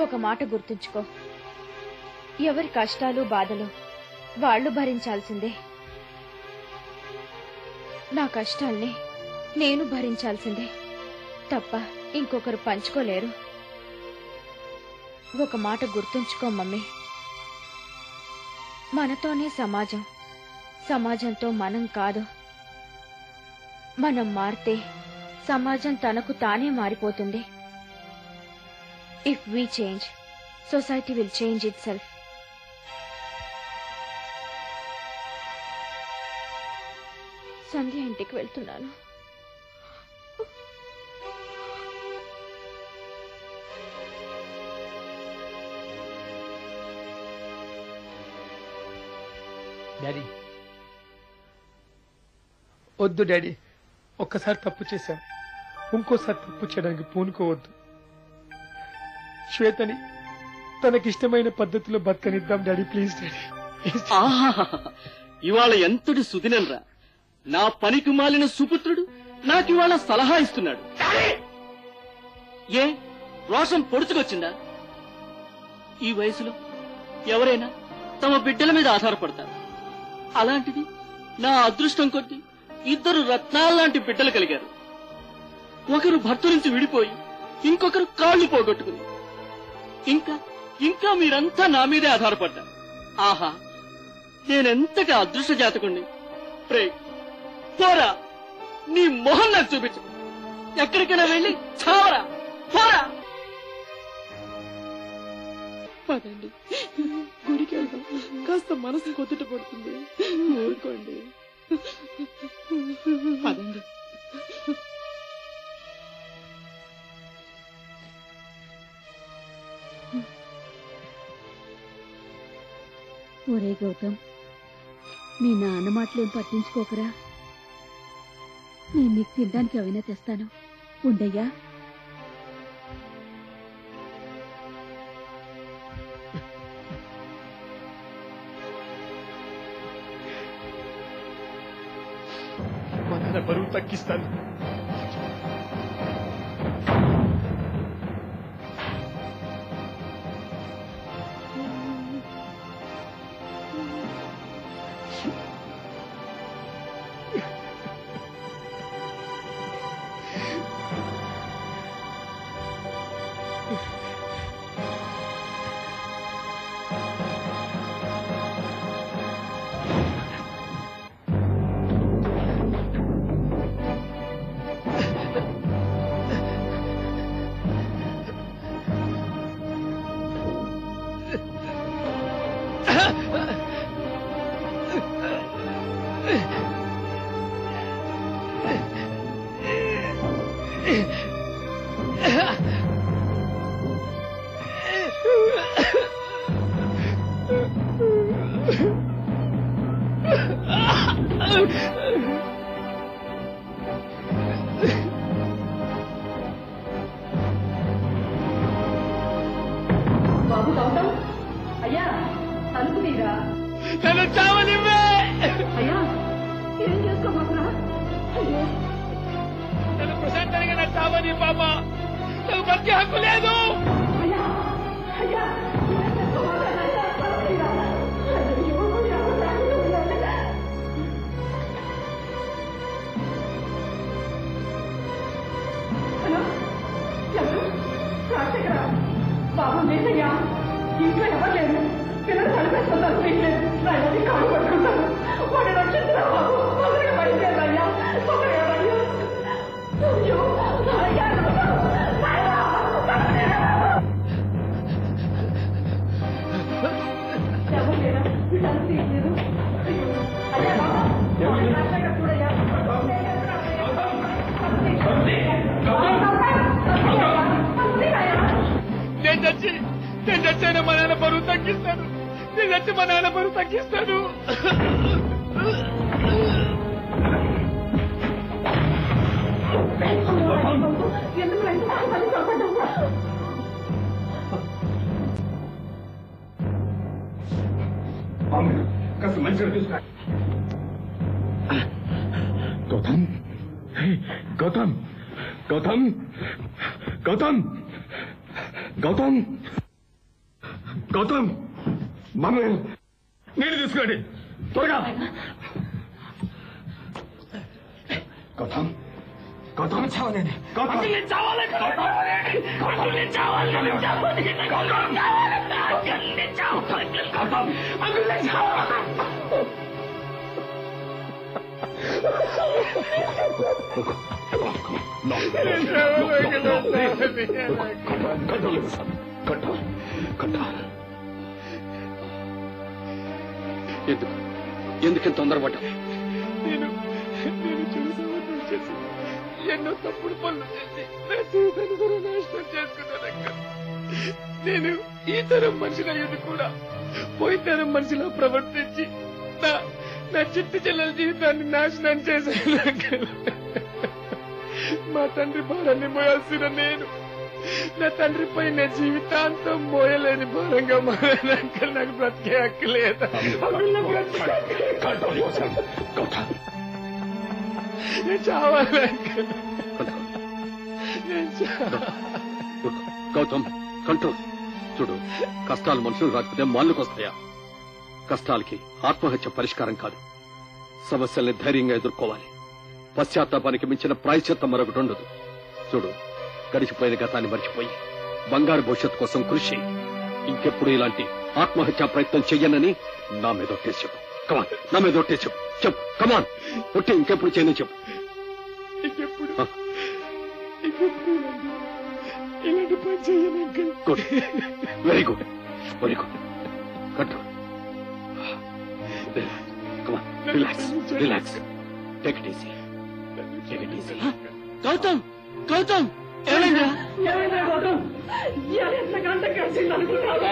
ఒక మాట గుర్తుంచుకో, ఎవరి కష్టాలు బాధలు వాళ్ళు భరించాల్సిందే. నా కష్టాల్ని నేను భరించాల్సిందే తప్ప ఇంకొకరు పంచుకోలేరు. ఒక మాట గుర్తుంచుకో మమ్మీ, మనతోనే సమాజం, సమాజంతో మనం కాదు. మనం మారితే సమాజం తనకు తానే మారిపోతుంది. If we change, society will change itself. Sandhya ఇంటికి వెళ్తున్నాను. డాడీ వద్దు డాడీ, ఒక్కసారి తప్పు చేశాను, ఇంకోసారి తప్పు చేయడానికి పూనుకోవద్దు. శ్వేతని తనకిష్టమైన పద్ధతిలో బతకనిద్దాం డాడీ, ప్లీజ్ డాడీ. ఇవాళ ఎంతటి సుదినరా, నా పనికి మాలిన సుపుత్రుడు నాకివాళ సలహా ఇస్తున్నాడు. ఏ రోషం పొడుచుకొచ్చిందా? ఈ వయసులో ఎవరైనా తమ బిడ్డల మీద ఆధారపడతారు. అలాంటిది నా అదృష్టం కొద్దీ ఇద్దరు రత్నాల్లాంటి బిడ్డలు కలిగారు. ఒకరు భర్త నుంచి విడిపోయి ఇంకొకరు కాళ్లు పోగొట్టుకుని, ఇంకా ఇంకా మీరంతా నా మీదే ఆధారపడ్డారు. ఆహా, నేనెంతగా అదృష్ట జాతకుణ్ణి. ప్రే పోరా, నీ మొహం నాకు చూపించు. ఎక్కడికైనా వెళ్ళి చావరా, పోరా. పదండి, గుడికి వెళ్దాం. కాస్త మనసు కొద్దుట పడుతుంది. ఊరుకోండి, పదండి. ఒరే గౌతమ్, మీ నాన్న మాటలేం పట్టించుకోకరా. నేను నీకు తినడానికి అవైనా తెస్తాను, ఉండయ్యా. మా నాన్న బరువు తగ్గిస్తాను. బాబు గౌతమ్, అయ్యా తలుపు తీరా. నన్ను చావనివ్వే. అయ్యా ఏం చేసుకోబోతున్నా? అయ్యో, నన్ను ప్రశాంతంగా నా చావని బాబా, నాకు బతికే హక్కు లేదు. అయ్యా అయ్యా ఏం చేసుకోబోతున్నా? అయ్యా, తలుపు తీరా. అయ్యో, ఎవరు రాకుండా? హలో, ఎవరు? రాజశేఖరా, బాబు లేదయ్యా, ఇంట్లో ఎవరు లేరు. పిల్లలు చనిపోతున్నారు, లేదు. నాయనని కాలు పట్టుకుంటాను. వాడిని రక్షించరా బాబు, తొందరగా బయలుదేరయ్యా, తొందరగా అయ్యా. అయ్యో, అయ్యా, నాయనా, ఎవరు లేరా? వీళ్ళని తీయలేదు. అయ్యో, అయ్యా బాబా, రాజశేఖర్ చూడయ్యా. నేను చచ్చాను, మా నాన్న బరువు తగ్గిస్తాను. నేను చచ్చి మా నాన్న బరువు తగ్గిస్తాను. ఎందుకు రైతు కాస్త మంచిగా చూసుకో. గౌతమ్, గౌతమ్, గౌతమ్, గౌతమ్, గౌతమ్ గౌతమ్ మామయ్య నీళ్ళు తీసుకురండి త్వరగా గౌతమ్ గౌతమ్ చావాలండి గౌతమ్ ఎందుకు తొందరపడ్డా? నేను చూసాను చేసి ఎన్నో తప్పుడు పనులు చేసి నా జీవితాన్ని కూడా నాశనం చేసుకున్నాను. నేను ఈ తరం మనిషిని అయ్యేది కూడా పోయి తరం మనిషిలా ప్రవర్తించి నా చిట్టి చెల్లెల జీవితాన్ని నాశనం చేశాను. మా తండ్రి భారాన్ని మోయాల్సిన నేను నా తండ్రిపై నా జీవితాంతం మోయలేని భారంగా మారాను. అంకల్ నాకు బ్రతికే హక్కు లేదా? నేను చావాలి అంకల్. గౌతమ్ కంట్రోల్. చూడు, కష్టాలు మనుషులు రాకపోతే మాళ్ళకు వస్తాయా? కష్టాలకి ఆత్మహత్య పరిష్కారం కాదు. సమస్యల్ని ధైర్యంగా ఎదుర్కోవాలి. పశ్చాత్తాపానికి మించిన ప్రాయశ్చిత్తం మరొకటి ఉండదు. చూడు, గడిచిపోయిన గతాన్ని మర్చిపోయి బంగారు భవిష్యత్తు కోసం కృషి చెయ్యి. ఇంకెప్పుడు ఇలాంటి ఆత్మహత్యా ప్రయత్నం చెయ్యనని నా మీద ఒట్టేసి చెప్పు. కమాన్, నా మీద ఒట్టేసి చెప్పు. చెప్పు, కమాన్. ఒట్టి ఇంకెప్పుడు చేయను చెప్పు. ఇలాంటి పని చేయను uncle. Good, very good, very good. Control. Come on, relax, relax. Take it easy, take it easy. Gautam, Gautam, ఏమైందా? ఎంత గంట కలిసింది అనుకున్నావా?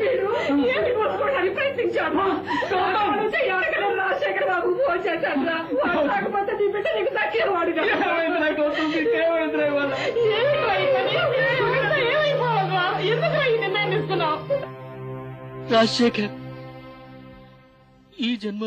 వీడు ఏమి పోసుకోవడానికి ప్రయత్నించాడు. రాజశేఖర్ బాబు పోసేసాడు. వాడు కాకపోతే నీ బిడ్డ నీకు దక్కేవాడుగా. ఏమైపోవాలా? ఎందుకు ఈ నిర్ణయం తీసుకున్నావు? రాజశేఖర్ ఈ జన్మ